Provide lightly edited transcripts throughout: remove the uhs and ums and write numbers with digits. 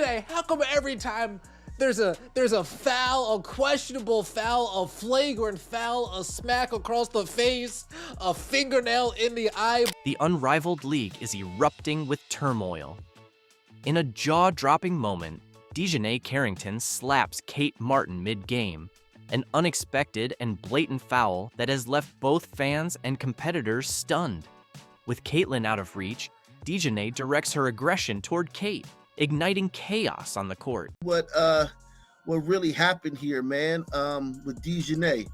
Dijonai, how come every time there's a foul, a questionable foul, a flagrant foul, a smack across the face, a fingernail in the eye? The Unrivaled League is erupting with turmoil. In a jaw-dropping moment, Dijonai Carrington slaps Kate Martin mid-game, an unexpected and blatant foul that has left both fans and competitors stunned. With Caitlin out of reach, Dijonai directs her aggression toward Kate, igniting chaos on the court. What really happened here, man, with Dijonai.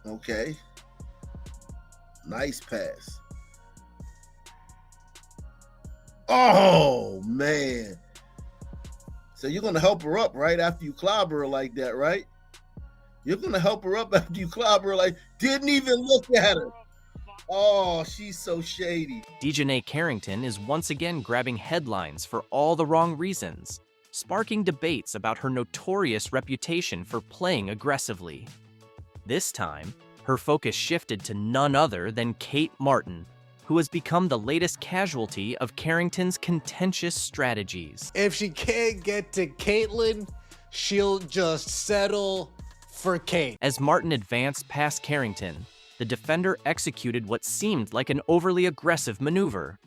Okay. Nice pass. Oh, man. So you're going to help her up right after you clobber her like that, right? You're going to help her up after you clobber her like, didn't even look at her. Oh, she's so shady. Dijonai Carrington is once again grabbing headlines for all the wrong reasons, sparking debates about her notorious reputation for playing aggressively. This time, her focus shifted to none other than Kate Martin, who has become the latest casualty of Carrington's contentious strategies. If she can't get to Caitlin, she'll just settle for Kate. As Martin advanced past Carrington, the defender executed what seemed like an overly aggressive maneuver.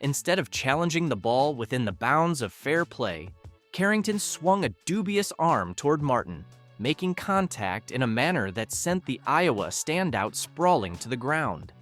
Instead of challenging the ball within the bounds of fair play, Carrington swung a dubious arm toward Martin, making contact in a manner that sent the Iowa standout sprawling to the ground.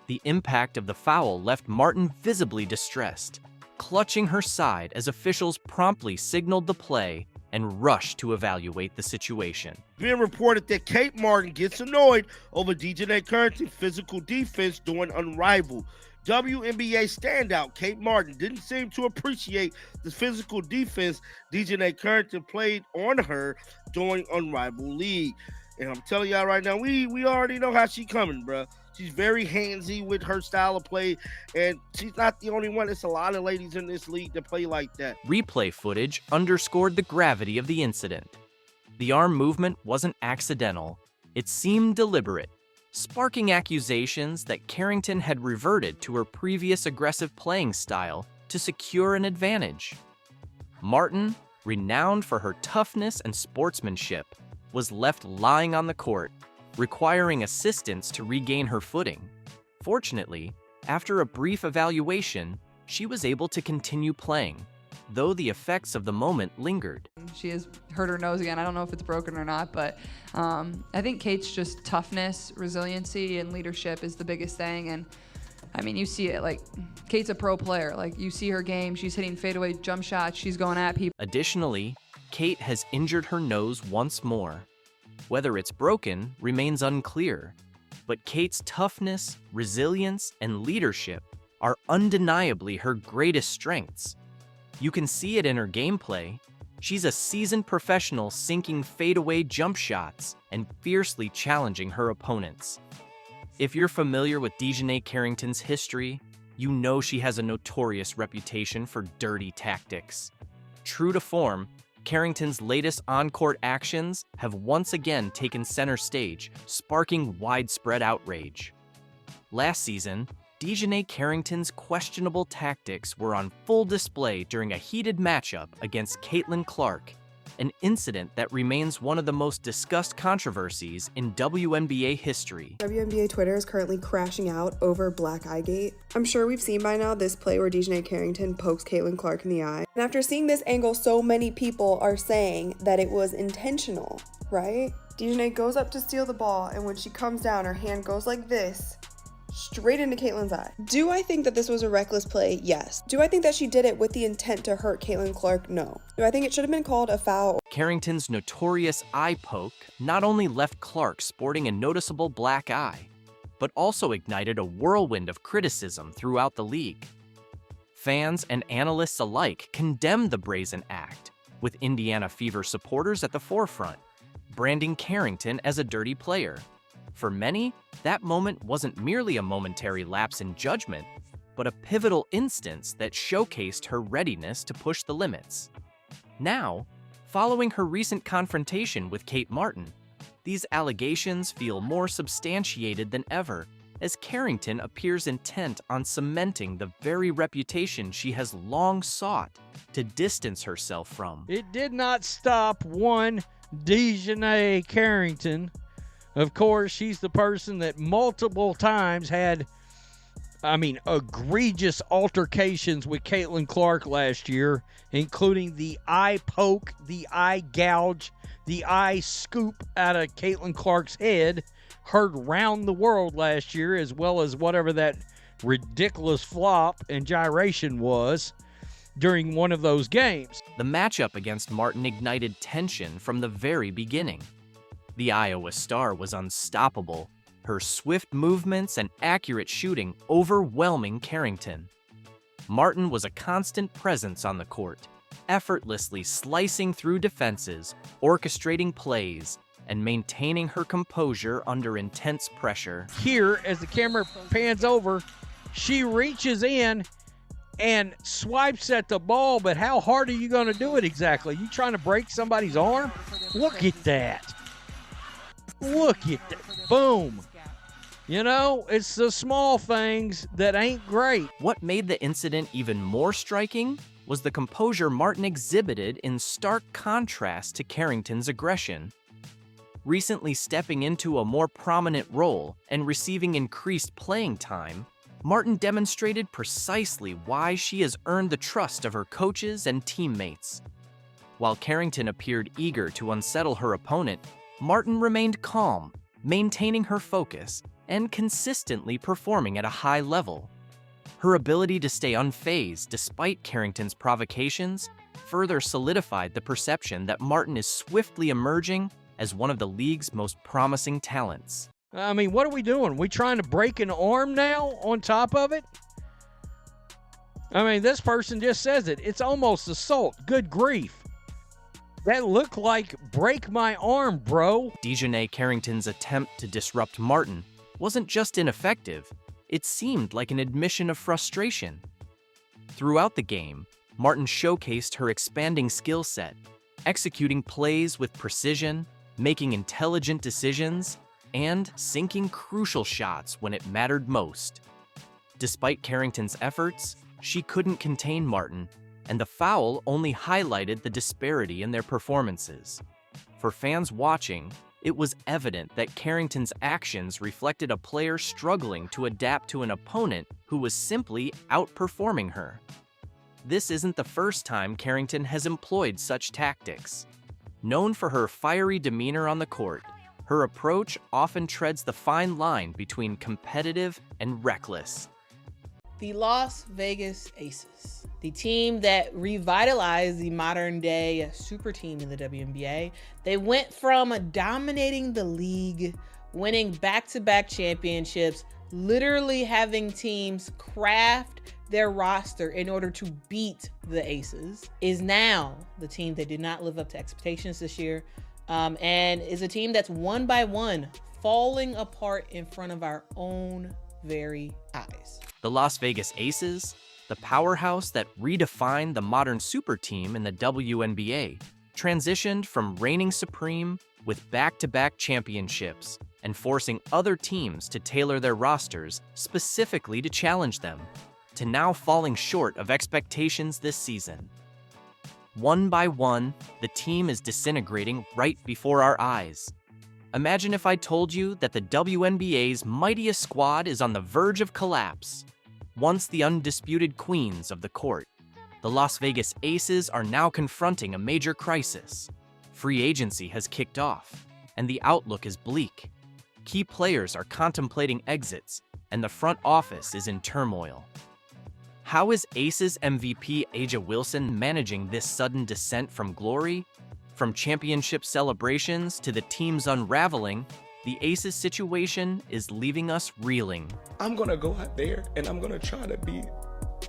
The impact of the foul left Martin visibly distressed, clutching her side as officials promptly signaled the play and rushed to evaluate the situation. Being reported that Kate Martin gets annoyed over Dijonai Carrington's physical defense during Unrivaled. WNBA standout Kate Martin didn't seem to appreciate the physical defense Dijonai Carrington played on her during Unrivaled League. And I'm telling y'all right now, we already know how she coming, bruh. She's very handsy with her style of play, and she's not the only one. It's a lot of ladies in this league that play like that. Replay footage underscored the gravity of the incident. The arm movement wasn't accidental. It seemed deliberate, sparking accusations that Carrington had reverted to her previous aggressive playing style to secure an advantage. Martin, renowned for her toughness and sportsmanship, was left lying on the court, requiring assistance to regain her footing. Fortunately, after a brief evaluation, she was able to continue playing, though the effects of the moment lingered. She has hurt her nose again. I don't know if it's broken or not, but I think Kate's just toughness, resiliency, and leadership is the biggest thing. And I mean, you see it, like, Kate's a pro player. Like, you see her game, she's hitting fadeaway jump shots, she's going at people. Additionally, Kate has injured her nose once more. Whether it's broken remains unclear, but Kate's toughness, resilience, and leadership are undeniably her greatest strengths. You can see it in her gameplay. She's a seasoned professional sinking fadeaway jump shots and fiercely challenging her opponents. If you're familiar with Dijonai Carrington's history, you know she has a notorious reputation for dirty tactics. True to form, Carrington's latest on-court actions have once again taken center stage, sparking widespread outrage. Last season, Dijonai Carrington's questionable tactics were on full display during a heated matchup against Caitlin Clark, an incident that remains one of the most discussed controversies in WNBA history. WNBA Twitter is currently crashing out over Black Eye Gate. I'm sure we've seen by now this play where Dijonai Carrington pokes Caitlin Clark in the eye. And after seeing this angle, so many people are saying that it was intentional, right? Dijonai goes up to steal the ball, and when she comes down, her hand goes like this, straight into Caitlin's eye. Do I think that this was a reckless play? Yes. Do I think that she did it with the intent to hurt Caitlin Clark? No. Do I think it should have been called a foul? Carrington's notorious eye poke not only left Clark sporting a noticeable black eye, but also ignited a whirlwind of criticism throughout the league. Fans and analysts alike condemned the brazen act, with Indiana Fever supporters at the forefront, branding Carrington as a dirty player. For many, that moment wasn't merely a momentary lapse in judgment, but a pivotal instance that showcased her readiness to push the limits. Now, following her recent confrontation with Kate Martin, these allegations feel more substantiated than ever as Carrington appears intent on cementing the very reputation she has long sought to distance herself from. It did not stop one Dijonai Carrington. Of course, she's the person that multiple times had, egregious altercations with Caitlin Clark last year, including the eye poke, the eye gouge, the eye scoop out of Caitlin Clark's head, heard round the world last year, as well as whatever that ridiculous flop and gyration was during one of those games. The matchup against Martin ignited tension from the very beginning. The Iowa star was unstoppable, her swift movements and accurate shooting overwhelming Carrington. Martin was a constant presence on the court, effortlessly slicing through defenses, orchestrating plays, and maintaining her composure under intense pressure. Here, as the camera pans over, she reaches in and swipes at the ball, but how hard are you going to do it exactly? You trying to break somebody's arm? Look at that. Look at that. Boom. You know, it's the small things that ain't great. What made the incident even more striking was the composure Martin exhibited in stark contrast to Carrington's aggression. Recently stepping into a more prominent role and receiving increased playing time, Martin demonstrated precisely why she has earned the trust of her coaches and teammates. While Carrington appeared eager to unsettle her opponent, Martin remained calm, maintaining her focus and consistently performing at a high level. Her ability to stay unfazed despite Carrington's provocations further solidified the perception that Martin is swiftly emerging as one of the league's most promising talents. What are we doing? We trying to break an arm now on top of it? This person just says it. It's almost assault. Good grief. That looked like break my arm, bro. Dijonai Carrington's attempt to disrupt Martin wasn't just ineffective, it seemed like an admission of frustration. Throughout the game, Martin showcased her expanding skill set, executing plays with precision, making intelligent decisions, and sinking crucial shots when it mattered most. Despite Carrington's efforts, she couldn't contain Martin, and the foul only highlighted the disparity in their performances. For fans watching, it was evident that Carrington's actions reflected a player struggling to adapt to an opponent who was simply outperforming her. This isn't the first time Carrington has employed such tactics. Known for her fiery demeanor on the court, her approach often treads the fine line between competitive and reckless. The Las Vegas Aces, the team that revitalized the modern-day super team in the WNBA. They went from dominating the league, winning back-to-back championships, literally having teams craft their roster in order to beat the Aces, is now the team that did not live up to expectations this year, and is a team that's one by one falling apart in front of our own very eyes. The Las Vegas Aces, the powerhouse that redefined the modern super team in the WNBA, transitioned from reigning supreme with back-to-back championships and forcing other teams to tailor their rosters specifically to challenge them, to now falling short of expectations this season. One by one, the team is disintegrating right before our eyes. Imagine if I told you that the WNBA's mightiest squad is on the verge of collapse. Once the undisputed queens of the court, the Las Vegas Aces are now confronting a major crisis. Free agency has kicked off, and the outlook is bleak. Key players are contemplating exits, and the front office is in turmoil. How is Aces MVP Aja Wilson managing this sudden descent from glory? From championship celebrations to the team's unraveling, the Aces situation is leaving us reeling. I'm gonna go out there and I'm gonna try to be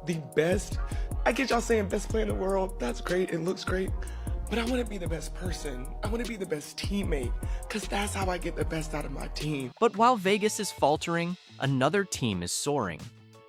the best. I get y'all saying best player in the world. That's great, it looks great. But I wanna be the best person. I wanna be the best teammate, because that's how I get the best out of my team. But while Vegas is faltering, another team is soaring.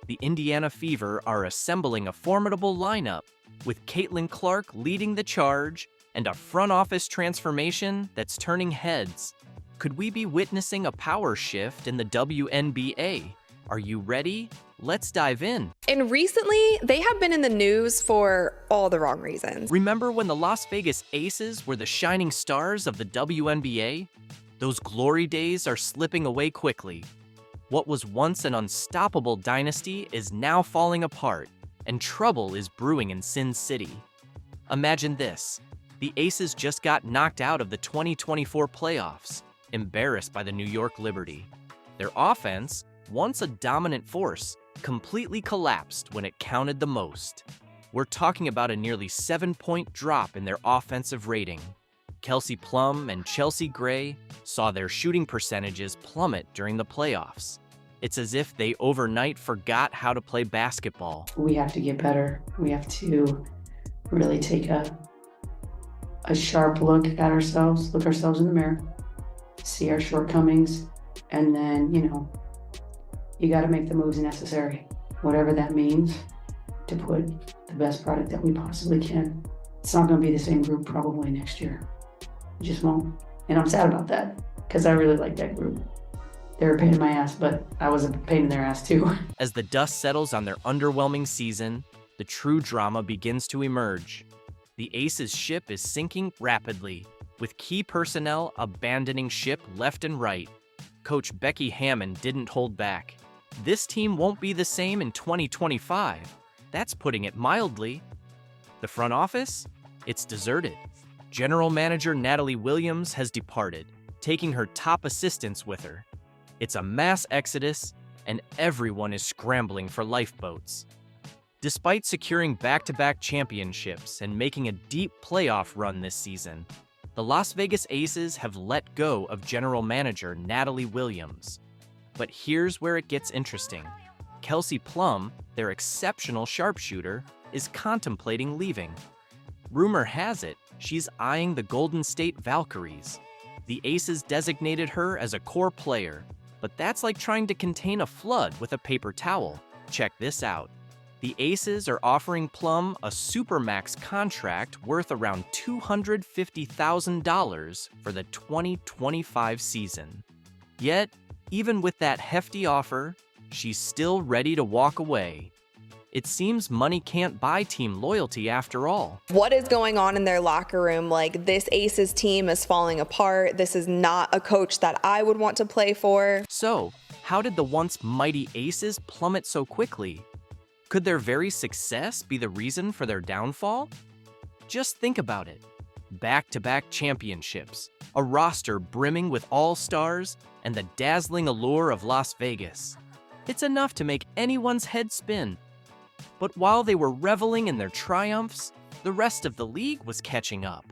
The Indiana Fever are assembling a formidable lineup, with Caitlin Clark leading the charge and a front office transformation that's turning heads. Could we be witnessing a power shift in the WNBA? Are you ready? Let's dive in. And recently, they have been in the news for all the wrong reasons. Remember when the Las Vegas Aces were the shining stars of the WNBA? Those glory days are slipping away quickly. What was once an unstoppable dynasty is now falling apart, and trouble is brewing in Sin City. Imagine this. The Aces just got knocked out of the 2024 playoffs, embarrassed by the New York Liberty. Their offense, once a dominant force, completely collapsed when it counted the most. We're talking about a nearly 7-point drop in their offensive rating. Kelsey Plum and Chelsea Gray saw their shooting percentages plummet during the playoffs. It's as if they overnight forgot how to play basketball. We have to get better. We have to really take a sharp look at ourselves, look ourselves in the mirror, see our shortcomings, and then, you got to make the moves necessary, whatever that means, to put the best product that we possibly can. It's not going to be the same group probably next year. It just won't. And I'm sad about that because I really like that group. They were a pain in my ass, but I was a pain in their ass too. As the dust settles on their underwhelming season, the true drama begins to emerge. The Aces ship is sinking rapidly, with key personnel abandoning ship left and right. Coach Becky Hammon didn't hold back. This team won't be the same in 2025. That's putting it mildly. The front office? It's deserted. General Manager Natalie Williams has departed, taking her top assistants with her. It's a mass exodus, and everyone is scrambling for lifeboats. Despite securing back-to-back championships and making a deep playoff run this season, the Las Vegas Aces have let go of General Manager Natalie Williams. But here's where it gets interesting. Kelsey Plum, their exceptional sharpshooter, is contemplating leaving. Rumor has it she's eyeing the Golden State Valkyries. The Aces designated her as a core player, but that's like trying to contain a flood with a paper towel. Check this out. The Aces are offering Plum a supermax contract worth around $250,000 for the 2025 season. Yet, even with that hefty offer, she's still ready to walk away. It seems money can't buy team loyalty after all. What is going on in their locker room? Like, this Aces team is falling apart. This is not a coach that I would want to play for. So, how did the once mighty Aces plummet so quickly? Could their very success be the reason for their downfall? Just think about it. Back-to-back championships, a roster brimming with all-stars, and the dazzling allure of Las Vegas. It's enough to make anyone's head spin. But while they were reveling in their triumphs, the rest of the league was catching up.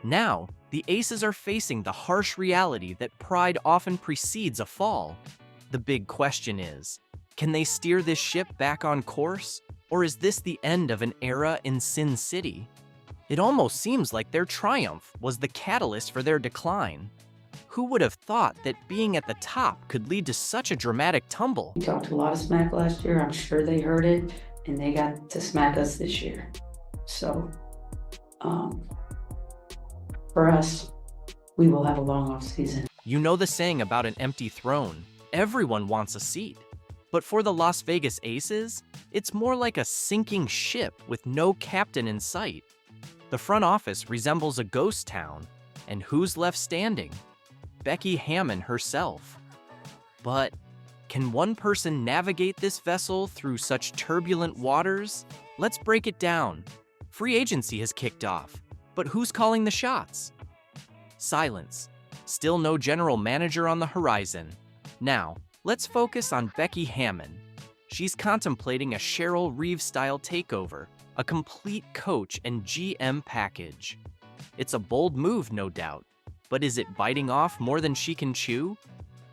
Now, the Aces are facing the harsh reality that pride often precedes a fall. The big question is, can they steer this ship back on course, or is this the end of an era in Sin City? It almost seems like their triumph was the catalyst for their decline. Who would have thought that being at the top could lead to such a dramatic tumble? We talked a lot of smack last year. I'm sure they heard it, and they got to smack us this year. So, for us, we will have a long off season. You know the saying about an empty throne. Everyone wants a seat. But for the Las Vegas Aces, it's more like a sinking ship with no captain in sight. The front office resembles a ghost town, and who's left standing? Becky Hammon herself. But can one person navigate this vessel through such turbulent waters? Let's break it down. Free agency has kicked off, but who's calling the shots? Silence. Still no general manager on the horizon. Now, let's focus on Becky Hammon. She's contemplating a Cheryl Reeves-style takeover, a complete coach and GM package. It's a bold move, no doubt, but is it biting off more than she can chew?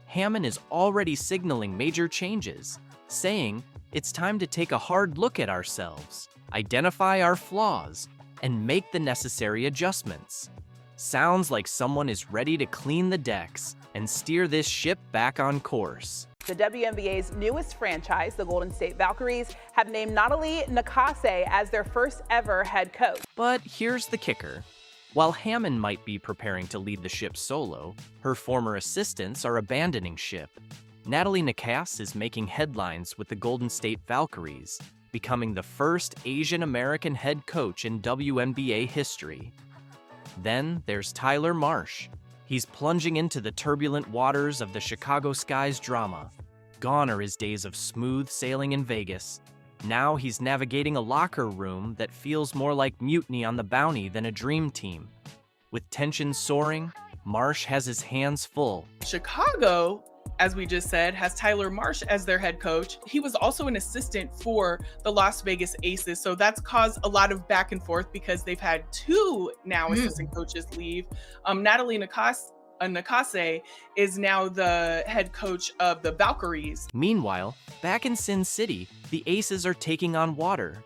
Hammon is already signaling major changes, saying it's time to take a hard look at ourselves, identify our flaws, and make the necessary adjustments. Sounds like someone is ready to clean the decks and steer this ship back on course. The WNBA's newest franchise, the Golden State Valkyries, have named Nathalie Nakase as their first ever head coach. But here's the kicker. While Hammond might be preparing to lead the ship solo, her former assistants are abandoning ship. Natalie Nakasse is making headlines with the Golden State Valkyries, becoming the first Asian American head coach in WNBA history. Then there's Tyler Marsh. He's plunging into the turbulent waters of the Chicago Sky's drama. Gone are his days of smooth sailing in Vegas. Now he's navigating a locker room that feels more like mutiny on the Bounty than a dream team. With tension soaring, Marsh has his hands full. Chicago, as we just said, has Tyler Marsh as their head coach. He was also an assistant for the Las Vegas Aces, so that's caused a lot of back and forth because they've had two now assistant coaches leave. Natalie Nakasse is now the head coach of the Valkyries. Meanwhile, back in Sin City, the Aces are taking on water.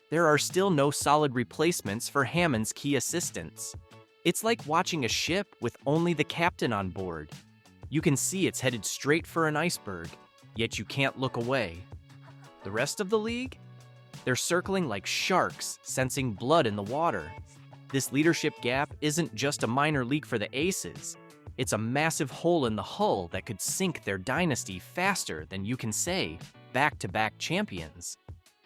There are still no solid replacements for Hammond's key assistants. It's like watching a ship with only the captain on board. You can see it's headed straight for an iceberg, yet you can't look away. The rest of the league? They're circling like sharks, sensing blood in the water. This leadership gap isn't just a minor leak for the Aces. It's a massive hole in the hull that could sink their dynasty faster than you can say back-to-back champions.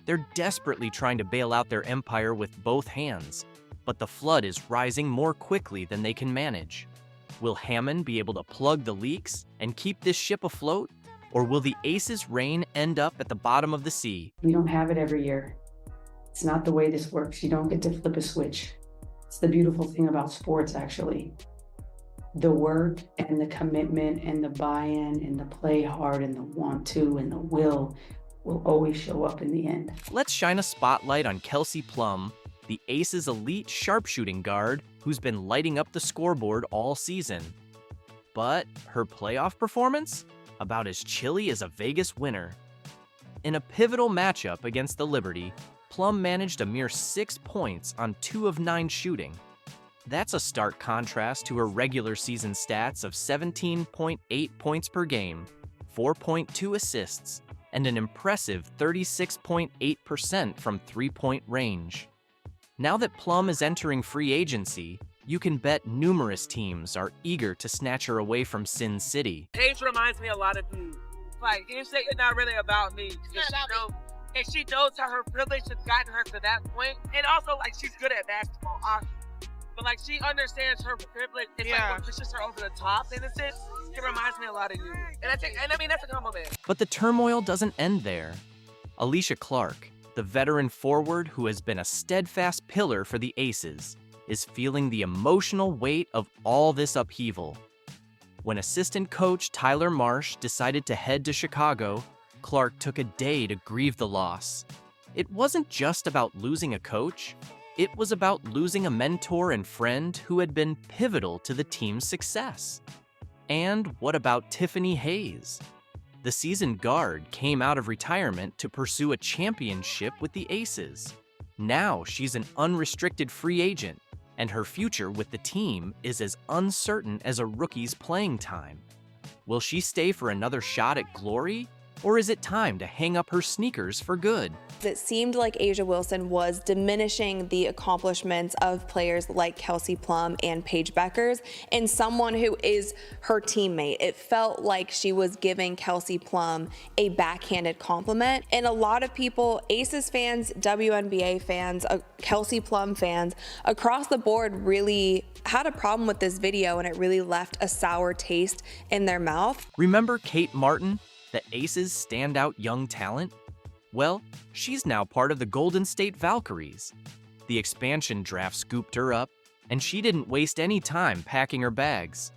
They're desperately trying to bail out their empire with both hands, but the flood is rising more quickly than they can manage. Will Hammond be able to plug the leaks and keep this ship afloat? Or will the Aces' reign end up at the bottom of the sea? We don't have it every year. It's not the way this works. You don't get to flip a switch. It's the beautiful thing about sports, actually. The work and the commitment and the buy-in and the play hard and the want to and the will always show up in the end. Let's shine a spotlight on Kelsey Plum, the Aces' elite sharpshooting guard who's been lighting up the scoreboard all season. But her playoff performance? About as chilly as a Vegas winter. In a pivotal matchup against the Liberty, Plum managed a mere 6 points on 2 of 9 shooting. That's a stark contrast to her regular season stats of 17.8 points per game, 4.2 assists, and an impressive 36.8% from three-point range. Now that Plum is entering free agency, you can bet numerous teams are eager to snatch her away from Sin City. Age reminds me a lot of you. Like, you say it's not really about me. And she knows how her privilege has gotten her to that point. And also, like, she's good at basketball, obviously. But, like, she understands her privilege. It's like what pushes her over the top, in a sense. It reminds me a lot of you. And I mean, that's a compliment. But the turmoil doesn't end there. Alicia Clark, the veteran forward who has been a steadfast pillar for the Aces, is feeling the emotional weight of all this upheaval. When assistant coach Tyler Marsh decided to head to Chicago, Clark took a day to grieve the loss. It wasn't just about losing a coach. It was about losing a mentor and friend who had been pivotal to the team's success. And what about Tiffany Hayes? The seasoned guard came out of retirement to pursue a championship with the Aces. Now she's an unrestricted free agent, and her future with the team is as uncertain as a rookie's playing time. Will she stay for another shot at glory? Or is it time to hang up her sneakers for good? It seemed like A'ja Wilson was diminishing the accomplishments of players like Kelsey Plum and Paige Bueckers and someone who is her teammate. It felt like she was giving Kelsey Plum a backhanded compliment. And a lot of people, Aces fans, WNBA fans, Kelsey Plum fans, across the board really had a problem with this video, and it really left a sour taste in their mouth. Remember Kate Martin, the Aces' standout young talent? Well, she's now part of the Golden State Valkyries. The expansion draft scooped her up, and she didn't waste any time packing her bags.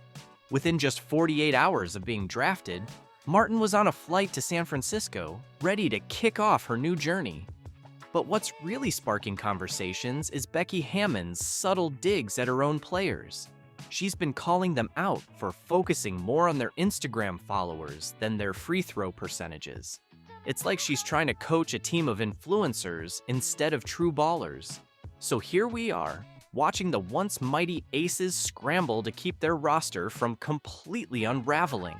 Within just 48 hours of being drafted, Martin was on a flight to San Francisco, ready to kick off her new journey. But what's really sparking conversations is Becky Hammond's subtle digs at her own players. She's been calling them out for focusing more on their Instagram followers than their free throw percentages. It's like she's trying to coach a team of influencers instead of true ballers. So here we are, watching the once mighty Aces scramble to keep their roster from completely unraveling.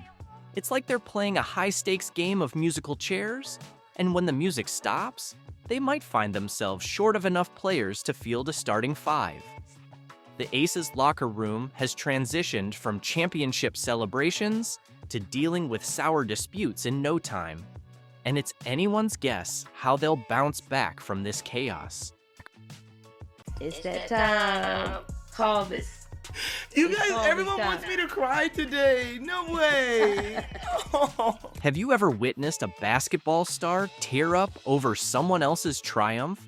It's like they're playing a high-stakes game of musical chairs, and when the music stops, they might find themselves short of enough players to field a starting five. the Aces locker room has transitioned from championship celebrations to dealing with sour disputes in no time. And it's anyone's guess how they'll bounce back from this chaos. It's that time. Call this. You guys, everyone wants me to cry today. No way. Oh. Have you ever witnessed a basketball star tear up over someone else's triumph?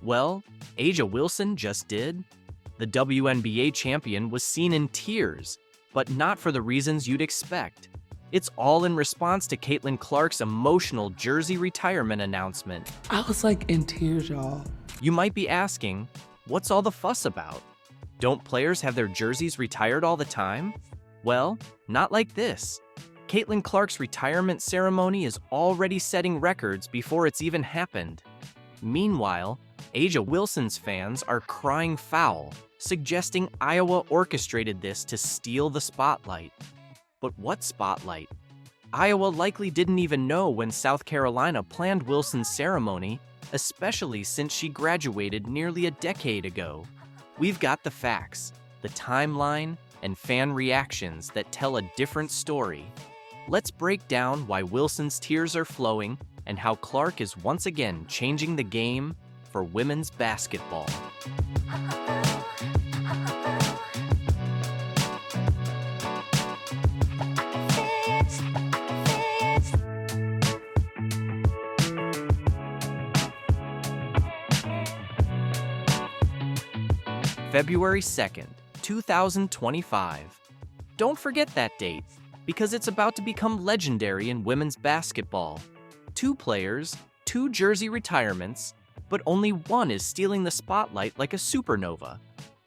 Well, A'ja Wilson just did. The WNBA champion was seen in tears, but not for the reasons you'd expect. It's all in response to Caitlin Clark's emotional jersey retirement announcement. I was like in tears, y'all. You might be asking, what's all the fuss about? Don't players have their jerseys retired all the time? Well, not like this. Caitlin Clark's retirement ceremony is already setting records before it's even happened. Meanwhile, A'ja Wilson's fans are crying foul, suggesting Iowa orchestrated this to steal the spotlight. But what spotlight? Iowa likely didn't even know when South Carolina planned Wilson's ceremony, especially since she graduated nearly a decade ago. We've got the facts, the timeline, and fan reactions that tell a different story. Let's break down why Wilson's tears are flowing and how Clark is once again changing the game for women's basketball. February 2nd, 2025. Don't forget that date, because it's about to become legendary in women's basketball. 2 players, 2 jersey retirements, but only one is stealing the spotlight like a supernova.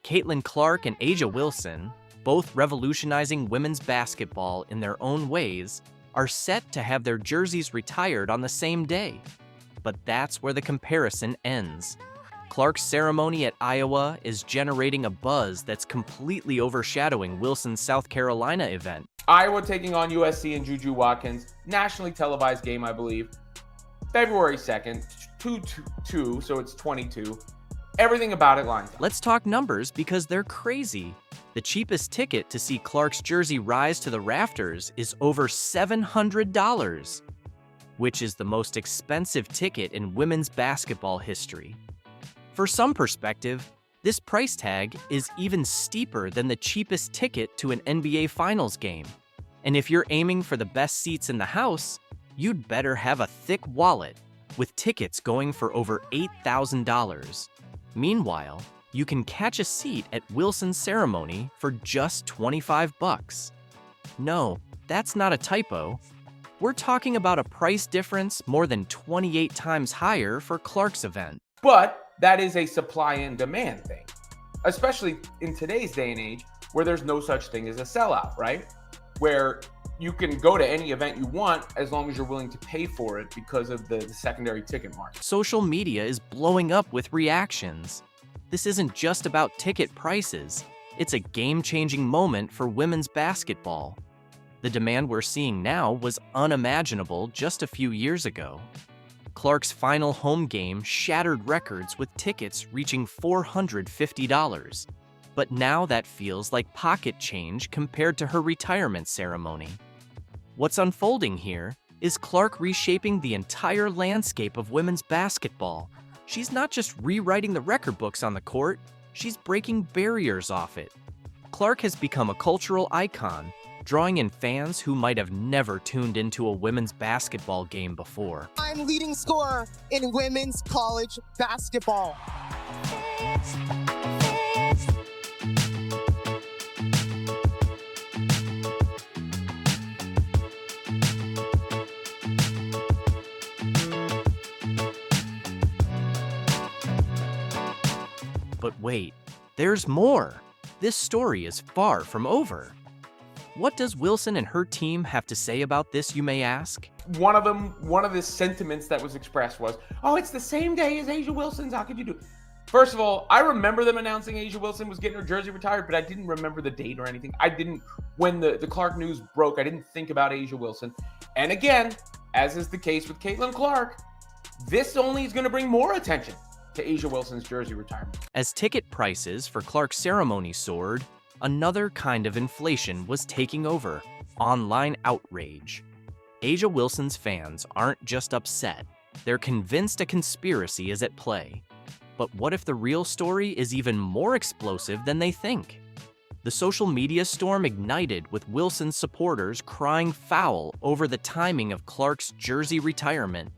Caitlin Clark and A'ja Wilson, both revolutionizing women's basketball in their own ways, are set to have their jerseys retired on the same day. But that's where the comparison ends. Clark's ceremony at Iowa is generating a buzz that's completely overshadowing Wilson's South Carolina event. Iowa taking on USC and Juju Watkins, nationally televised game, I believe. February 2nd, 2-2, so it's 22. Everything about it lines up. Let's talk numbers because they're crazy. The cheapest ticket to see Clark's jersey rise to the rafters is over $700, which is the most expensive ticket in women's basketball history. For some perspective, this price tag is even steeper than the cheapest ticket to an NBA Finals game. And if you're aiming for the best seats in the house, you'd better have a thick wallet, with tickets going for over $8,000. Meanwhile, you can catch a seat at Wilson's ceremony for just $25. No, that's not a typo. We're talking about a price difference more than 28 times higher for Clark's event. But that is a supply and demand thing, especially in today's day and age where there's no such thing as a sellout, right? Where you can go to any event you want as long as you're willing to pay for it because of the secondary ticket market. Social media is blowing up with reactions. This isn't just about ticket prices. It's a game-changing moment for women's basketball. The demand we're seeing now was unimaginable just a few years ago. Clark's final home game shattered records with tickets reaching $450. But now that feels like pocket change compared to her retirement ceremony. What's unfolding here is Clark reshaping the entire landscape of women's basketball. She's not just rewriting the record books on the court, she's breaking barriers off it. Clark has become a cultural icon, drawing in fans who might have never tuned into a women's basketball game before. I'm leading scorer in women's college basketball. But wait, there's more. This story is far from over. What does Wilson and her team have to say about this, you may ask? One of the sentiments that was expressed was, oh, it's the same day as A'ja Wilson's, how could you do it? First of all, I remember them announcing A'ja Wilson was getting her jersey retired, but I didn't remember the date or anything. When the Clark news broke, I didn't think about A'ja Wilson. And again, as is the case with Caitlin Clark, this only is going to bring more attention to A'ja Wilson's jersey retirement. As ticket prices for Clark's ceremony soared, another kind of inflation was taking over: online outrage. A'ja Wilson's fans aren't just upset, they're convinced a conspiracy is at play. But what if the real story is even more explosive than they think? The social media storm ignited with Wilson's supporters crying foul over the timing of Clark's jersey retirement.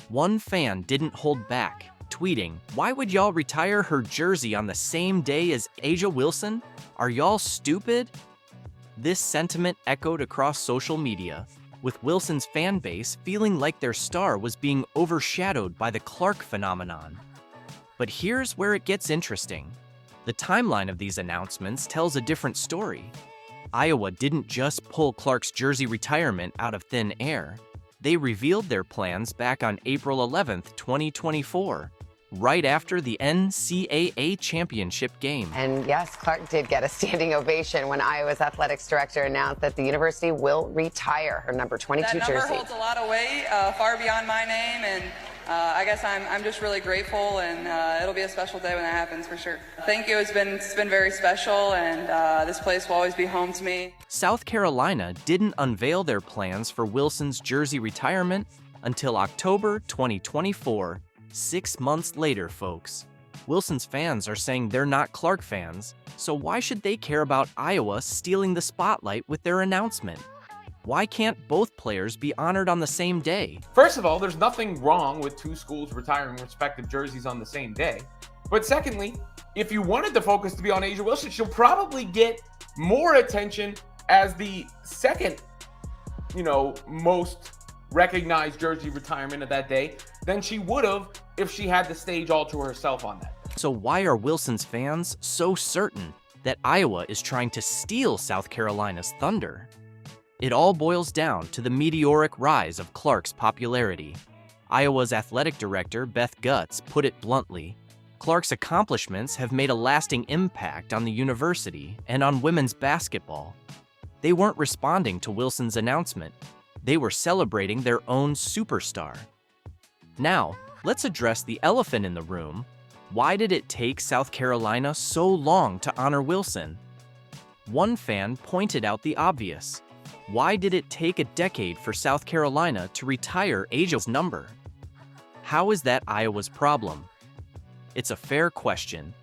One fan didn't hold back, tweeting, "Why would y'all retire her jersey on the same day as A'ja Wilson? Are y'all stupid?" This sentiment echoed across social media, with Wilson's fan base feeling like their star was being overshadowed by the Clark phenomenon. But here's where it gets interesting. The timeline of these announcements tells a different story. Iowa didn't just pull Clark's jersey retirement out of thin air. They revealed their plans back on April 11th, 2024, right after the NCAA championship game. And yes, Clark did get a standing ovation when Iowa's athletics director announced that the university will retire her number 22 that jersey. That number holds a lot of weight, far beyond my name, and I guess I'm just really grateful, and it'll be a special day when that happens for sure. Thank you. It's been very special, and this place will always be home to me. South Carolina didn't unveil their plans for Wilson's jersey retirement until October 2024. 6 months later, folks. Wilson's fans are saying they're not Clark fans, so why should they care about Iowa stealing the spotlight with their announcement? Why can't both players be honored on the same day? First of all, there's nothing wrong with two schools retiring respective jerseys on the same day. But secondly, if you wanted the focus to be on A'ja Wilson, she'll probably get more attention as the second, most recognized jersey retirement of that day than she would have if she had the stage all to herself on that. So why are Wilson's fans so certain that Iowa is trying to steal South Carolina's thunder? It all boils down to the meteoric rise of Clark's popularity. Iowa's athletic director, Beth Gutz, put it bluntly: Clark's accomplishments have made a lasting impact on the university and on women's basketball. They weren't responding to Wilson's announcement. They were celebrating their own superstar. Now, let's address the elephant in the room. Why did it take South Carolina so long to honor Wilson? One fan pointed out the obvious. Why did it take a decade for South Carolina to retire A'ja's number? How is that Iowa's problem? It's a fair question.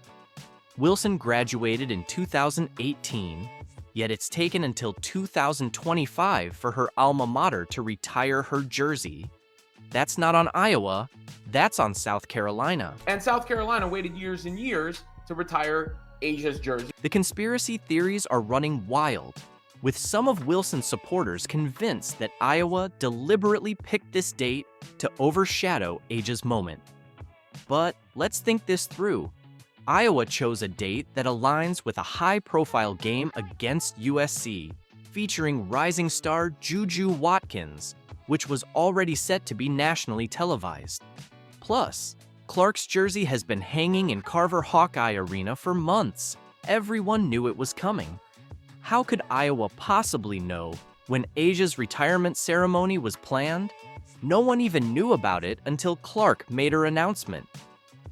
Wilson graduated in 2018, yet it's taken until 2025 for her alma mater to retire her jersey. That's not on Iowa, that's on South Carolina. And South Carolina waited years and years to retire A'ja's jersey. The conspiracy theories are running wild, with some of Wilson's supporters convinced that Iowa deliberately picked this date to overshadow A'ja's moment. But let's think this through. Iowa chose a date that aligns with a high-profile game against USC, featuring rising star Juju Watkins, which was already set to be nationally televised. Plus, Clark's jersey has been hanging in Carver Hawkeye Arena for months. Everyone knew it was coming. How could Iowa possibly know when A'ja's retirement ceremony was planned? No one even knew about it until Clark made her announcement.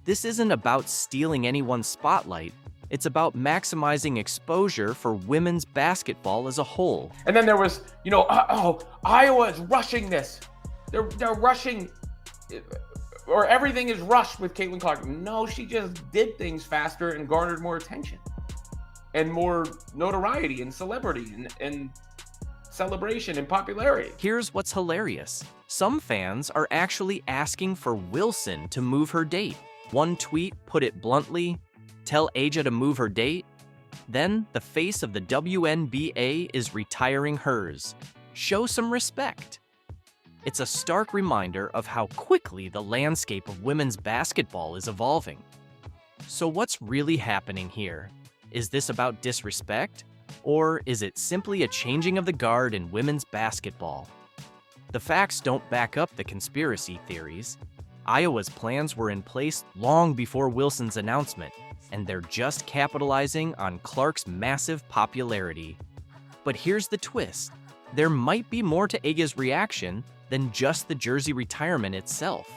This isn't about stealing anyone's spotlight. It's about maximizing exposure for women's basketball as a whole. And then there was, Iowa is rushing this. They're rushing, or everything is rushed with Caitlin Clark. No, she just did things faster and garnered more attention and more notoriety and celebrity and celebration and popularity. Here's what's hilarious. Some fans are actually asking for Wilson to move her date. One tweet put it bluntly: tell A'ja to move her date. Then the face of the WNBA is retiring hers. Show some respect. It's a stark reminder of how quickly the landscape of women's basketball is evolving. So what's really happening here? Is this about disrespect? Or is it simply a changing of the guard in women's basketball? The facts don't back up the conspiracy theories. Iowa's plans were in place long before Wilson's announcement, and they're just capitalizing on Clark's massive popularity. But here's the twist. There might be more to A'ja's reaction than just the jersey retirement itself.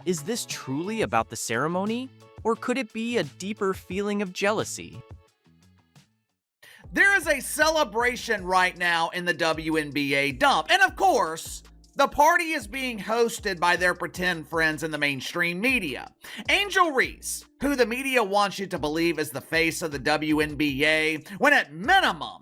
Is this truly about the ceremony, or could it be a deeper feeling of jealousy? There is a celebration right now in the WNBA dump. And of course, the party is being hosted by their pretend friends in the mainstream media. Angel Reese, who the media wants you to believe is the face of the WNBA, when at minimum,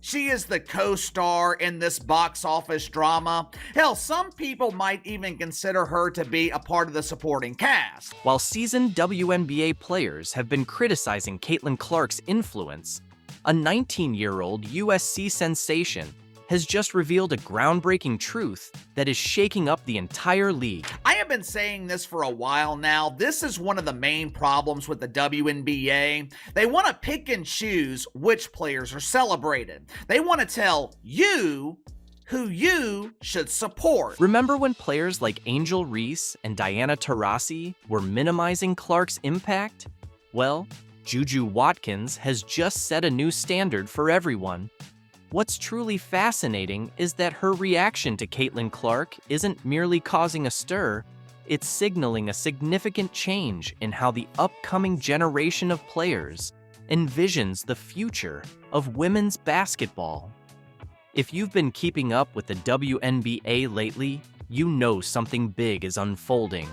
she is the co-star in this box office drama. Hell, some people might even consider her to be a part of the supporting cast. While seasoned WNBA players have been criticizing Caitlin Clark's influence, a 19-year-old USC sensation has just revealed a groundbreaking truth that is shaking up the entire league. I have been saying this for a while now. This is one of the main problems with the WNBA. They want to pick and choose which players are celebrated. They want to tell you who you should support. Remember when players like Angel Reese and Diana Taurasi were minimizing Clark's impact? Well, Juju Watkins has just set a new standard for everyone. What's truly fascinating is that her reaction to Caitlin Clark isn't merely causing a stir, it's signaling a significant change in how the upcoming generation of players envisions the future of women's basketball. If you've been keeping up with the WNBA lately, you know something big is unfolding.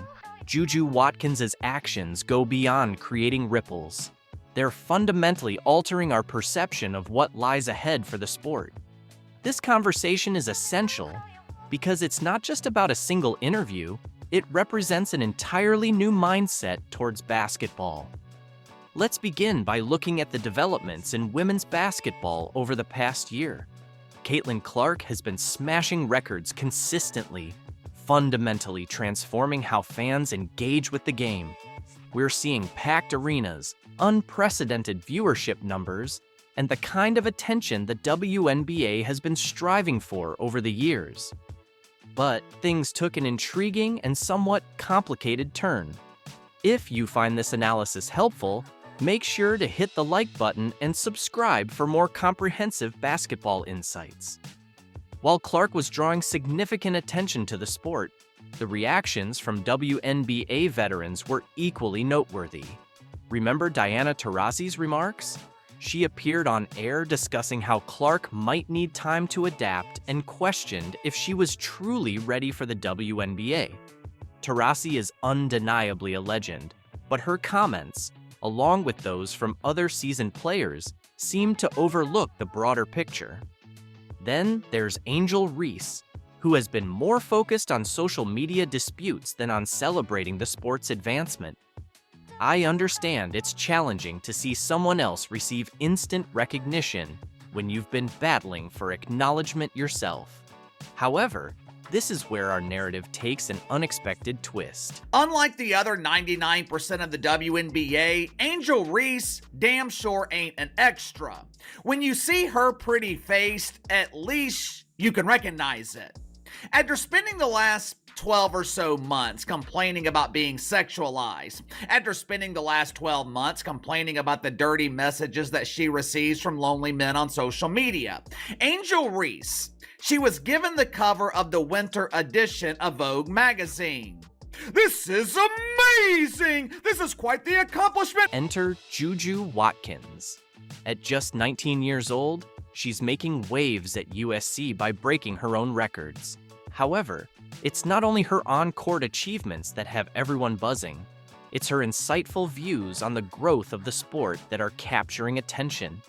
Juju Watkins' actions go beyond creating ripples. They're fundamentally altering our perception of what lies ahead for the sport. This conversation is essential because it's not just about a single interview, it represents an entirely new mindset towards basketball. Let's begin by looking at the developments in women's basketball over the past year. Caitlin Clark has been smashing records consistently, fundamentally transforming how fans engage with the game. We're seeing packed arenas, unprecedented viewership numbers, and the kind of attention the WNBA has been striving for over the years. But things took an intriguing and somewhat complicated turn. If you find this analysis helpful, make sure to hit the like button and subscribe for more comprehensive basketball insights. While Clark was drawing significant attention to the sport, the reactions from WNBA veterans were equally noteworthy. Remember Diana Taurasi's remarks? She appeared on air discussing how Clark might need time to adapt and questioned if she was truly ready for the WNBA. Taurasi is undeniably a legend, but her comments, along with those from other seasoned players, seemed to overlook the broader picture. Then there's Angel Reese, who has been more focused on social media disputes than on celebrating the sport's advancement. I understand it's challenging to see someone else receive instant recognition when you've been battling for acknowledgement yourself. However, this is where our narrative takes an unexpected twist. Unlike the other 99% of the WNBA, Angel Reese damn sure ain't an extra. When you see her pretty face, at least you can recognize it. After spending the last 12 or so months complaining about being sexualized, after spending the last 12 months complaining about the dirty messages that she receives from lonely men on social media, Angel Reese, she was given the cover of the winter edition of Vogue magazine. This is amazing! This is quite the accomplishment! Enter Juju Watkins. At just 19 years old, she's making waves at USC by breaking her own records. However, it's not only her on-court achievements that have everyone buzzing, it's her insightful views on the growth of the sport that are capturing attention.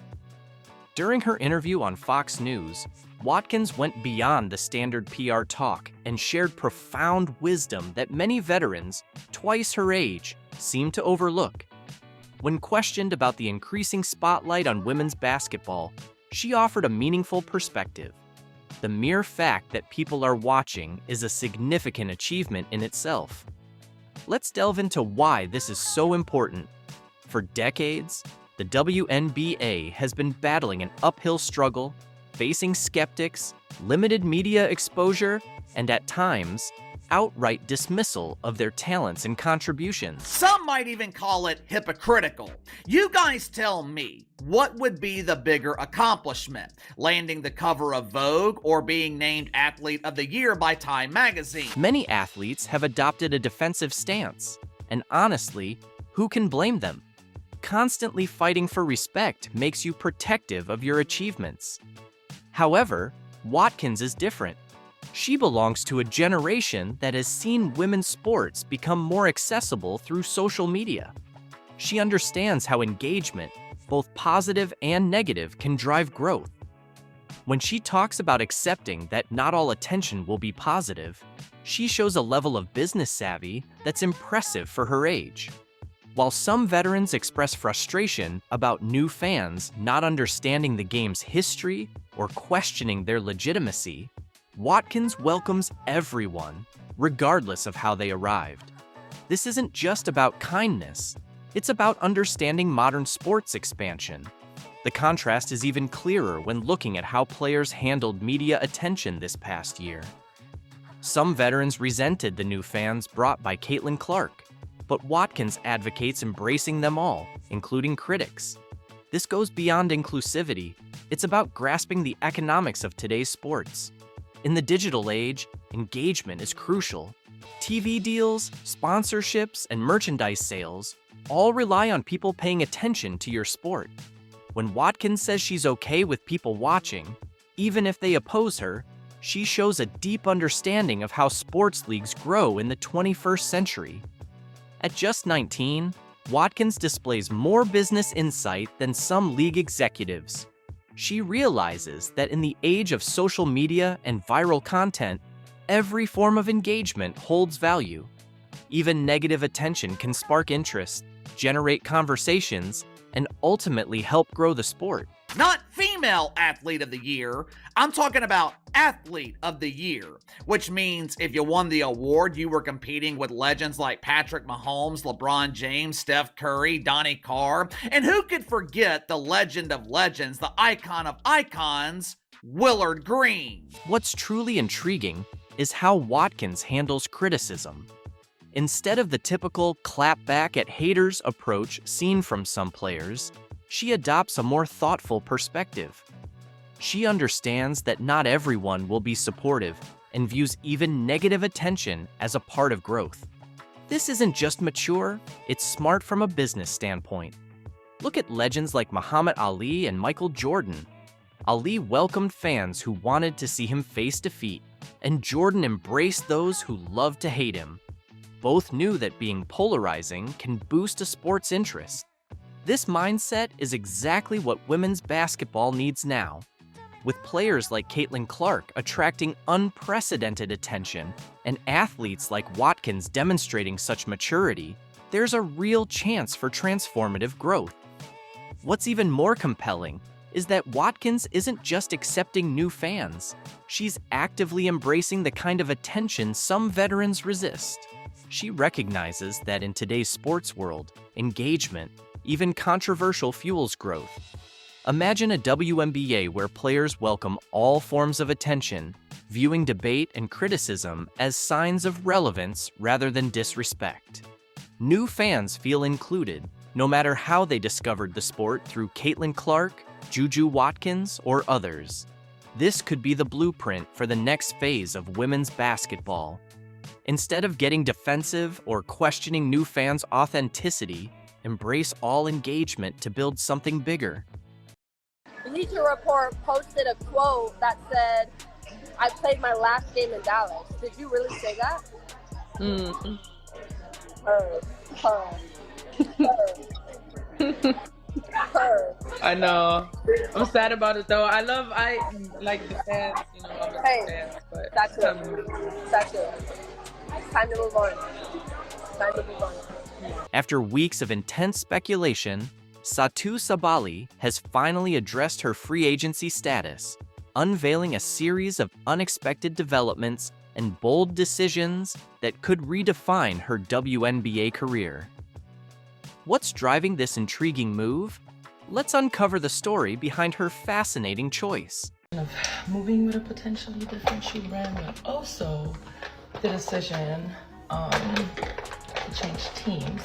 During her interview on Fox News, Watkins went beyond the standard PR talk and shared profound wisdom that many veterans, twice her age, seem to overlook. When questioned about the increasing spotlight on women's basketball, she offered a meaningful perspective. The mere fact that people are watching is a significant achievement in itself. Let's delve into why this is so important. For decades, the WNBA has been battling an uphill struggle, facing skeptics, limited media exposure, and at times, outright dismissal of their talents and contributions. Some might even call it hypocritical. You guys tell me, what would be the bigger accomplishment? Landing the cover of Vogue or being named Athlete of the Year by Time magazine? Many athletes have adopted a defensive stance, and honestly, who can blame them? Constantly fighting for respect makes you protective of your achievements. However, Watkins is different. She belongs to a generation that has seen women's sports become more accessible through social media. She understands how engagement, both positive and negative, can drive growth. When she talks about accepting that not all attention will be positive, she shows a level of business savvy that's impressive for her age. While some veterans express frustration about new fans not understanding the game's history or questioning their legitimacy, Watkins welcomes everyone, regardless of how they arrived. This isn't just about kindness, it's about understanding modern sports expansion. The contrast is even clearer when looking at how players handled media attention this past year. Some veterans resented the new fans brought by Caitlin Clark, but Watkins advocates embracing them all, including critics. This goes beyond inclusivity. It's about grasping the economics of today's sports. In the digital age, engagement is crucial. TV deals, sponsorships, and merchandise sales all rely on people paying attention to your sport. When Watkins says she's okay with people watching, even if they oppose her, she shows a deep understanding of how sports leagues grow in the 21st century. At just 19, Watkins displays more business insight than some league executives. She realizes that in the age of social media and viral content, every form of engagement holds value. Even negative attention can spark interest, generate conversations, and ultimately help grow the sport. Not Female Athlete of the Year, I'm talking about Athlete of the Year, which means if you won the award, you were competing with legends like Patrick Mahomes, LeBron James, Steph Curry, Donnie Carr, and who could forget the legend of legends, the icon of icons, Willard Green. What's truly intriguing is how Watkins handles criticism. Instead of the typical clap back at haters approach seen from some players, she adopts a more thoughtful perspective. She understands that not everyone will be supportive and views even negative attention as a part of growth. This isn't just mature, it's smart from a business standpoint. Look at legends like Muhammad Ali and Michael Jordan. Ali welcomed fans who wanted to see him face defeat, and Jordan embraced those who loved to hate him. Both knew that being polarizing can boost a sport's interest. This mindset is exactly what women's basketball needs now. With players like Caitlin Clark attracting unprecedented attention and athletes like Watkins demonstrating such maturity, there's a real chance for transformative growth. What's even more compelling is that Watkins isn't just accepting new fans. She's actively embracing the kind of attention some veterans resist. She recognizes that in today's sports world, engagement, even controversial, fuels growth. Imagine a WNBA where players welcome all forms of attention, viewing debate and criticism as signs of relevance rather than disrespect. New fans feel included, no matter how they discovered the sport through Caitlin Clark, Juju Watkins, or others. This could be the blueprint for the next phase of women's basketball. Instead of getting defensive or questioning new fans' authenticity, embrace all engagement to build something bigger. Bleacher Report posted a quote that said, "I played my last game in Dallas." Did you really say that? I know. I'm sad about it though. I like the fans, you know, I'm a fan, but that's it. That's it. Time to move on. Time to move on. After weeks of intense speculation, Satou Sabally has finally addressed her free agency status, unveiling a series of unexpected developments and bold decisions that could redefine her WNBA career. What's driving this intriguing move? Let's uncover the story behind her fascinating choice. Moving with a potentially different shoe brand, but also the decision to change teams.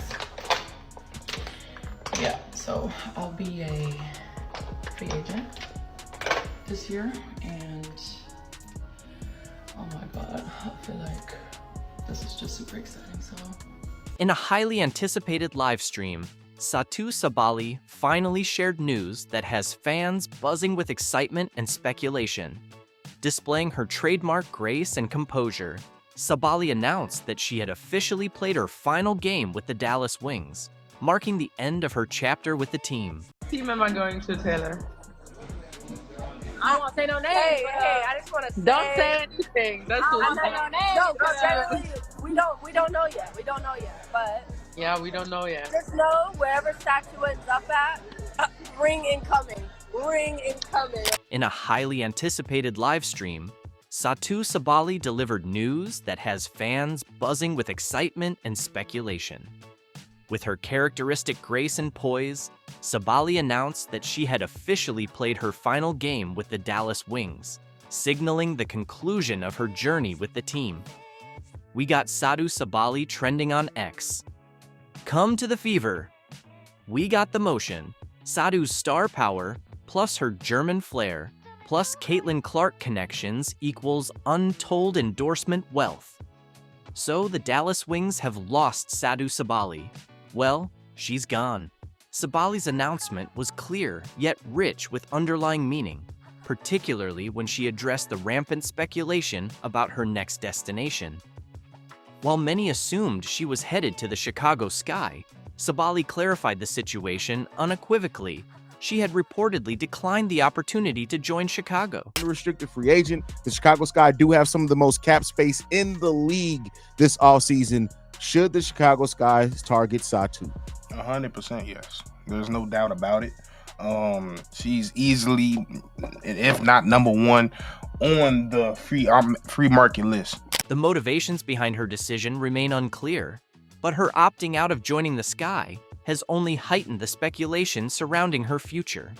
Yeah, so I'll be a free agent this year, and oh my god, I feel like this is just super exciting. So In a highly anticipated live stream, Satou Sabally finally shared news that has fans buzzing with excitement and speculation. Displaying her trademark grace and composure, Sabally announced that she had officially played her final game with the Dallas Wings, marking the end of her chapter with the team. team am I going to, Taylor? I don't want to say no names. Hey, I just want to say. Don't say anything. That's I don't what want to say no names. No, because generally, we don't know yet. We don't know yet. But yeah, we don't know yet. just know wherever Satou ends up at, ring incoming. Ring incoming. In a highly anticipated live stream, Satou Sabally delivered news that has fans buzzing with excitement and speculation. With her characteristic grace and poise, Sabally announced that she had officially played her final game with the Dallas Wings, signaling the conclusion of her journey with the team. We got Satou Sabally trending on X. Come to the fever. We got the motion. Satou's star power, plus her German flair, plus Caitlin Clark connections equals untold endorsement wealth. So the Dallas Wings have lost Satou Sabally. Well, she's gone. Sabally's announcement was clear, yet rich with underlying meaning, particularly when she addressed the rampant speculation about her next destination. While many assumed she was headed to the Chicago Sky, Sabally clarified the situation unequivocally. She had reportedly declined the opportunity to join Chicago. Unrestricted free agent, the Chicago Sky do have some of the most cap space in the league this offseason. Should the Chicago Sky target Satou? 100% yes. There's no doubt about it. She's easily, if not number one, on the free market list. The motivations behind her decision remain unclear, but her opting out of joining the Sky has only heightened the speculation surrounding her future.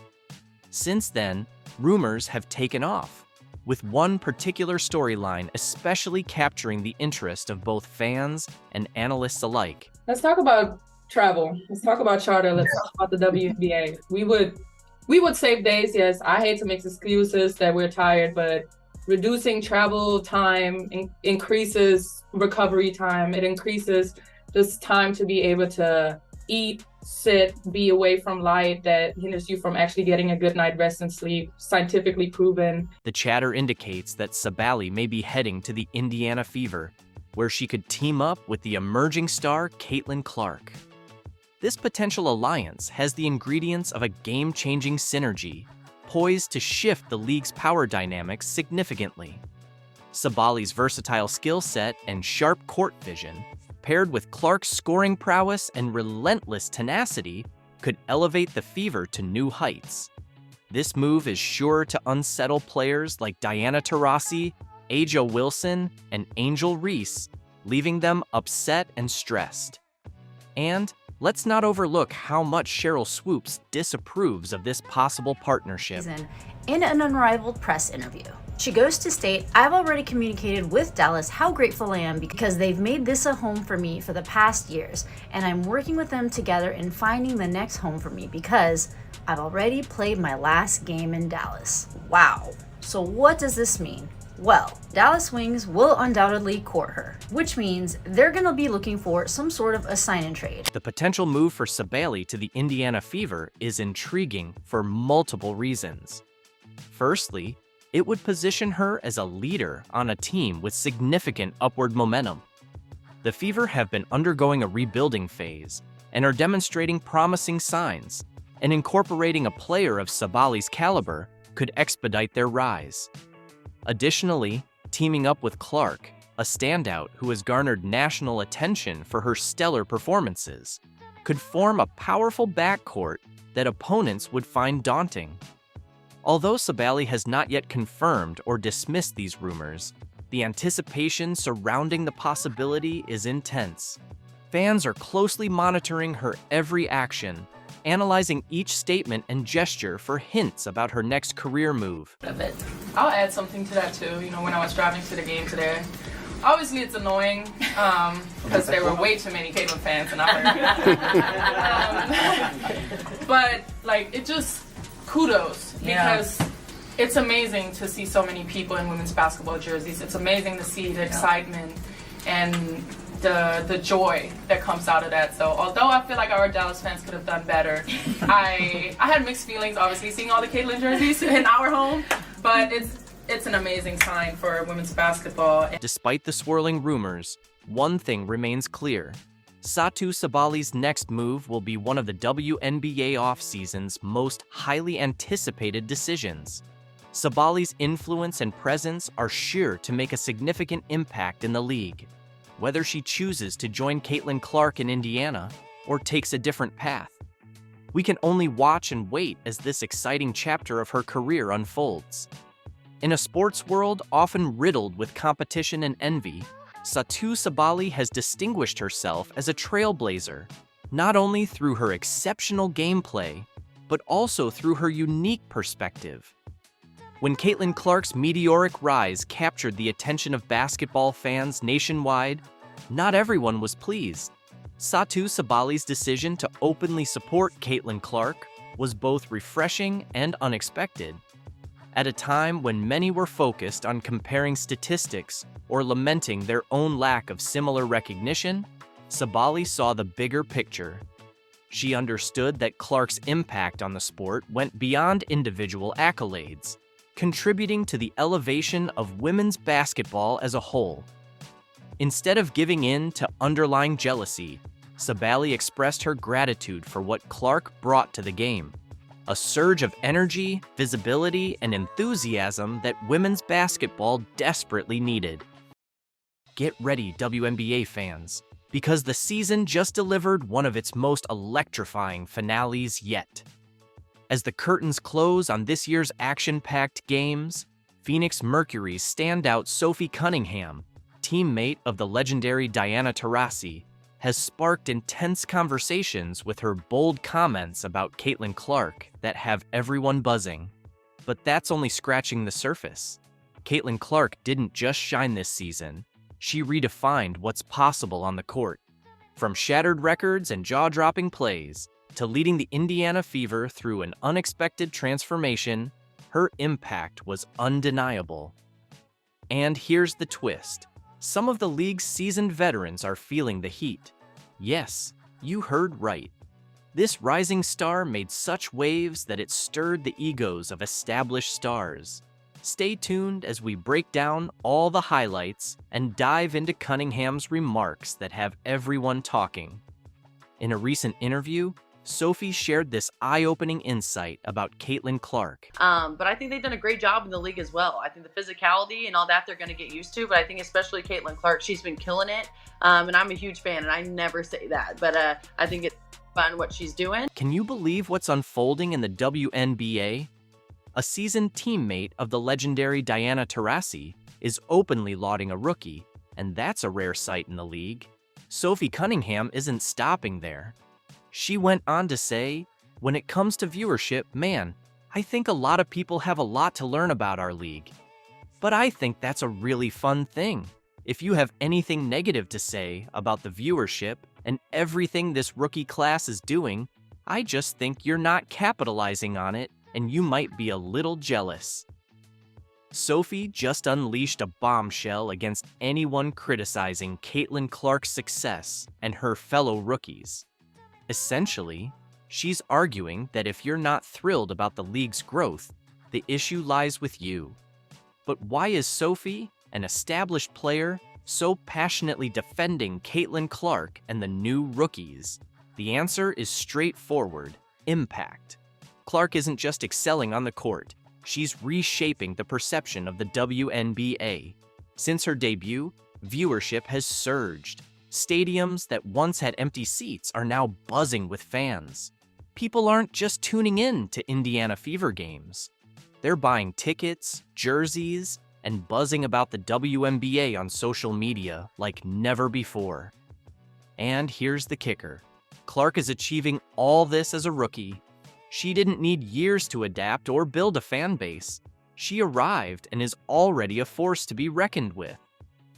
Since then, rumors have taken off, with one particular storyline especially capturing the interest of both fans and analysts alike. Let's talk about travel. Let's talk about charter. Let's talk about the WNBA. We would save days. Yes, I hate to make excuses that we're tired, but reducing travel time increases recovery time. It increases just time to be able to eat, sit, be away from light that hinders you from actually getting a good night rest and sleep, scientifically proven. The chatter indicates that Sabally may be heading to the Indiana Fever, where she could team up with the emerging star Caitlin Clark. This potential alliance has the ingredients of a game-changing synergy, poised to shift the league's power dynamics significantly. Sabally's versatile skill set and sharp court vision, paired with Clark's scoring prowess and relentless tenacity, could elevate the Fever to new heights. This move is sure to unsettle players like Diana Taurasi, Aja Wilson, and Angel Reese, leaving them upset and stressed. And let's not overlook how much Cheryl Swoops disapproves of this possible partnership. In an Unrivaled press interview, she goes to state, "I've already communicated with Dallas how grateful I am because they've made this a home for me for the past years, and I'm working with them together in finding the next home for me because I've already played my last game in Dallas." Wow. So what does this mean? Well, Dallas Wings will undoubtedly court her, which means they're going to be looking for some sort of a sign-and trade. The potential move for Sabally to the Indiana Fever is intriguing for multiple reasons. Firstly, it would position her as a leader on a team with significant upward momentum. The Fever have been undergoing a rebuilding phase and are demonstrating promising signs, and incorporating a player of Sabally's caliber could expedite their rise. Additionally, teaming up with Clark, a standout who has garnered national attention for her stellar performances, could form a powerful backcourt that opponents would find daunting. Although Sabally has not yet confirmed or dismissed these rumors, the anticipation surrounding the possibility is intense. Fans are closely monitoring her every action, analyzing each statement and gesture for hints about her next career move. I'll add something to that too. You know, when I was driving to the game today, Obviously, it's annoying because there were way too many Caitlyn fans, and but like it just kudos because it's amazing to see so many people in women's basketball jerseys. It's amazing to see the excitement and the joy that comes out of that. So although I feel like our Dallas fans could have done better, I had mixed feelings obviously seeing all the Caitlyn jerseys in our home, but it's an amazing sign for women's basketball. Despite the swirling rumors, one thing remains clear. Satou Sabally's next move will be one of the WNBA offseason's most highly anticipated decisions. Sabally's influence and presence are sure to make a significant impact in the league. Whether she chooses to join Caitlin Clark in Indiana or takes a different path, we can only watch and wait as this exciting chapter of her career unfolds. In a sports world often riddled with competition and envy, Satou Sabally has distinguished herself as a trailblazer, not only through her exceptional gameplay, but also through her unique perspective. When Caitlin Clark's meteoric rise captured the attention of basketball fans nationwide, not everyone was pleased. Satou Sabally's decision to openly support Caitlin Clark was both refreshing and unexpected. At a time when many were focused on comparing statistics or lamenting their own lack of similar recognition, Sabally saw the bigger picture. She understood that Clark's impact on the sport went beyond individual accolades, contributing to the elevation of women's basketball as a whole. Instead of giving in to underlying jealousy, Sabally expressed her gratitude for what Clark brought to the game. A surge of energy, visibility, and enthusiasm that women's basketball desperately needed. Get ready, WNBA fans, because the season just delivered one of its most electrifying finales yet. As the curtains close on this year's action-packed games, Phoenix Mercury's standout Sophie Cunningham, teammate of the legendary Diana Taurasi, has sparked intense conversations with her bold comments about Caitlin Clark that have everyone buzzing. But that's only scratching the surface. Caitlin Clark didn't just shine this season. She redefined what's possible on the court. From shattered records and jaw-dropping plays, to leading the Indiana Fever through an unexpected transformation, her impact was undeniable. And here's the twist. Some of the league's seasoned veterans are feeling the heat. Yes, you heard right. This rising star made such waves that it stirred the egos of established stars. Stay tuned as we break down all the highlights and dive into Cunningham's remarks that have everyone talking. In a recent interview, Sophie shared this eye-opening insight about Caitlin Clark. But I think they've done a great job in the league as well. I think the physicality and all that they're going to get used to, but I think especially Caitlin Clark, she's been killing it. And I'm a huge fan, and I never say that, but I think it's fun what she's doing. Can you believe what's unfolding in the WNBA? A seasoned teammate of the legendary Diana Taurasi is openly lauding a rookie, and that's a rare sight in the league. Sophie Cunningham isn't stopping there. She went on to say, when it comes to viewership, man, I think a lot of people have a lot to learn about our league. But I think that's a really fun thing. If you have anything negative to say about the viewership and everything this rookie class is doing, I just think you're not capitalizing on it and you might be a little jealous. Sophie just unleashed a bombshell against anyone criticizing Caitlin Clark's success and her fellow rookies. Essentially, she's arguing that if you're not thrilled about the league's growth, the issue lies with you. But why is Sophie, an established player, so passionately defending Caitlin Clark and the new rookies? The answer is straightforward: impact. Clark isn't just excelling on the court, she's reshaping the perception of the WNBA. Since her debut, viewership has surged. Stadiums that once had empty seats are now buzzing with fans. People aren't just tuning in to Indiana Fever games. They're buying tickets, jerseys, and buzzing about the WNBA on social media like never before. And here's the kicker. Clark is achieving all this as a rookie. She didn't need years to adapt or build a fan base. She arrived and is already a force to be reckoned with.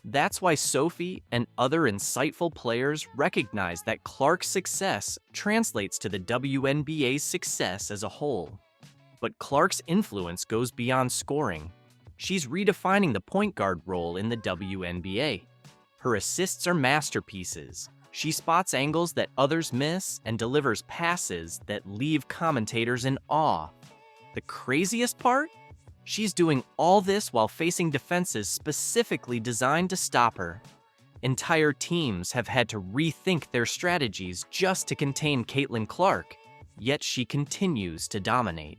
That's why Sophie and other insightful players recognize that Clark's success translates to the WNBA's success as a whole. But Clark's influence goes beyond scoring. She's redefining the point guard role in the WNBA. Her assists are masterpieces. She spots angles that others miss and delivers passes that leave commentators in awe. The craziest part? She's doing all this while facing defenses specifically designed to stop her. Entire teams have had to rethink their strategies just to contain Caitlin Clark, yet she continues to dominate.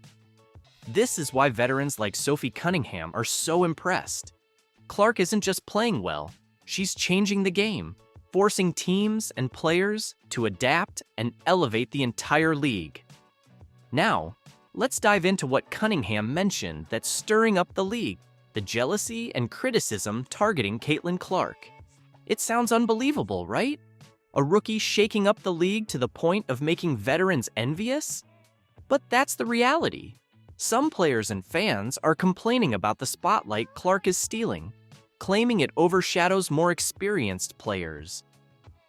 This is why veterans like Sophie Cunningham are so impressed. Clark isn't just playing well, she's changing the game, forcing teams and players to adapt and elevate the entire league. Now, let's dive into what Cunningham mentioned that's stirring up the league, the jealousy and criticism targeting Caitlin Clark. It sounds unbelievable, right? A rookie shaking up the league to the point of making veterans envious? But that's the reality. Some players and fans are complaining about the spotlight Clark is stealing, claiming it overshadows more experienced players.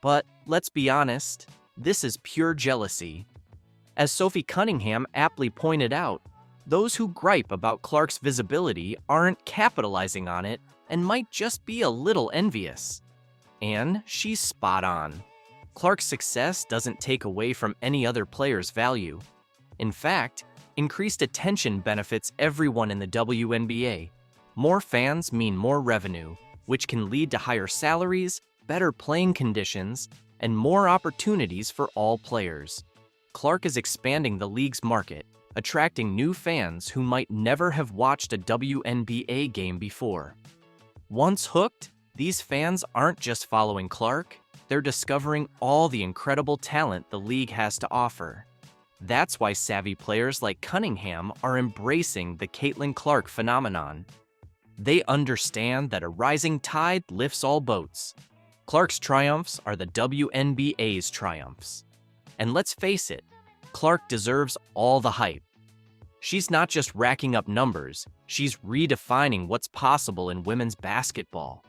But let's be honest, this is pure jealousy. As Sophie Cunningham aptly pointed out, those who gripe about Clark's visibility aren't capitalizing on it and might just be a little envious. And she's spot on. Clark's success doesn't take away from any other player's value. In fact, increased attention benefits everyone in the WNBA. More fans mean more revenue, which can lead to higher salaries, better playing conditions, and more opportunities for all players. Clark is expanding the league's market, attracting new fans who might never have watched a WNBA game before. Once hooked, these fans aren't just following Clark, they're discovering all the incredible talent the league has to offer. That's why savvy players like Cunningham are embracing the Caitlin Clark phenomenon. They understand that a rising tide lifts all boats. Clark's triumphs are the WNBA's triumphs. And let's face it, Clark deserves all the hype. She's not just racking up numbers, she's redefining what's possible in women's basketball.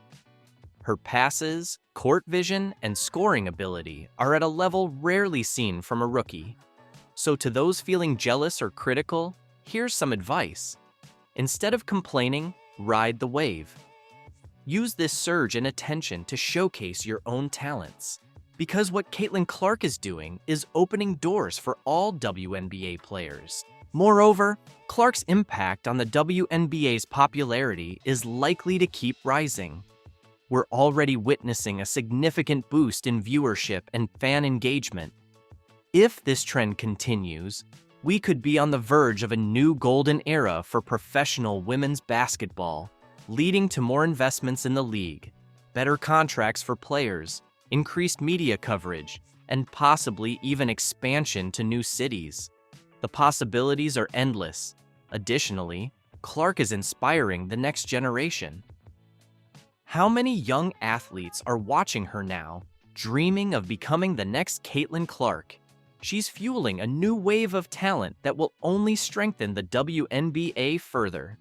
Her passes, court vision, and scoring ability are at a level rarely seen from a rookie. So to those feeling jealous or critical, here's some advice. Instead of complaining, ride the wave. Use this surge in attention to showcase your own talents. Because what Caitlin Clark is doing is opening doors for all WNBA players. Moreover, Clark's impact on the WNBA's popularity is likely to keep rising. We're already witnessing a significant boost in viewership and fan engagement. If this trend continues, we could be on the verge of a new golden era for professional women's basketball, leading to more investments in the league, better contracts for players, increased media coverage, and possibly even expansion to new cities. The possibilities are endless. Additionally, Clark is inspiring the next generation. How many young athletes are watching her now, dreaming of becoming the next Caitlin Clark? She's fueling a new wave of talent that will only strengthen the WNBA further.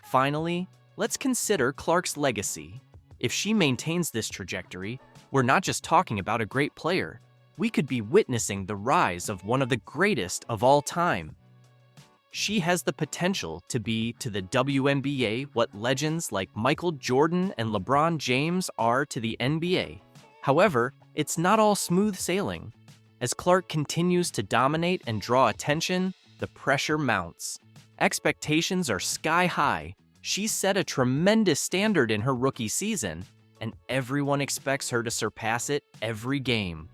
Finally, let's consider Clark's legacy. If she maintains this trajectory, we're not just talking about a great player. We could be witnessing the rise of one of the greatest of all time. She has the potential to be to the WNBA what legends like Michael Jordan and LeBron James are to the NBA. However, it's not all smooth sailing. As Clark continues to dominate and draw attention, the pressure mounts. Expectations are sky high. She set a tremendous standard in her rookie season, and everyone expects her to surpass it every game.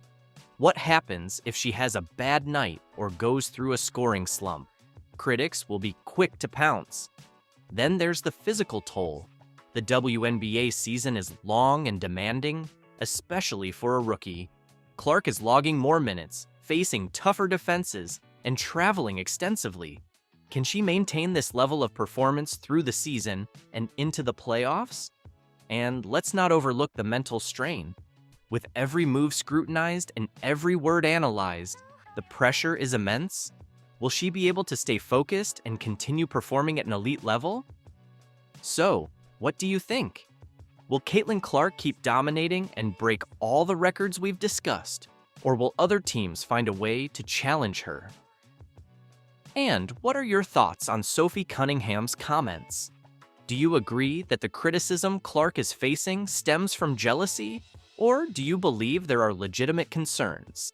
What happens if she has a bad night or goes through a scoring slump? Critics will be quick to pounce. Then there's the physical toll. The WNBA season is long and demanding, especially for a rookie. Clark is logging more minutes, facing tougher defenses, and traveling extensively. Can she maintain this level of performance through the season and into the playoffs? And let's not overlook the mental strain. With every move scrutinized and every word analyzed, the pressure is immense. Will she be able to stay focused and continue performing at an elite level? So, what do you think? Will Caitlin Clark keep dominating and break all the records we've discussed? Or will other teams find a way to challenge her? And what are your thoughts on Sophie Cunningham's comments? Do you agree that the criticism Clark is facing stems from jealousy? Or do you believe there are legitimate concerns?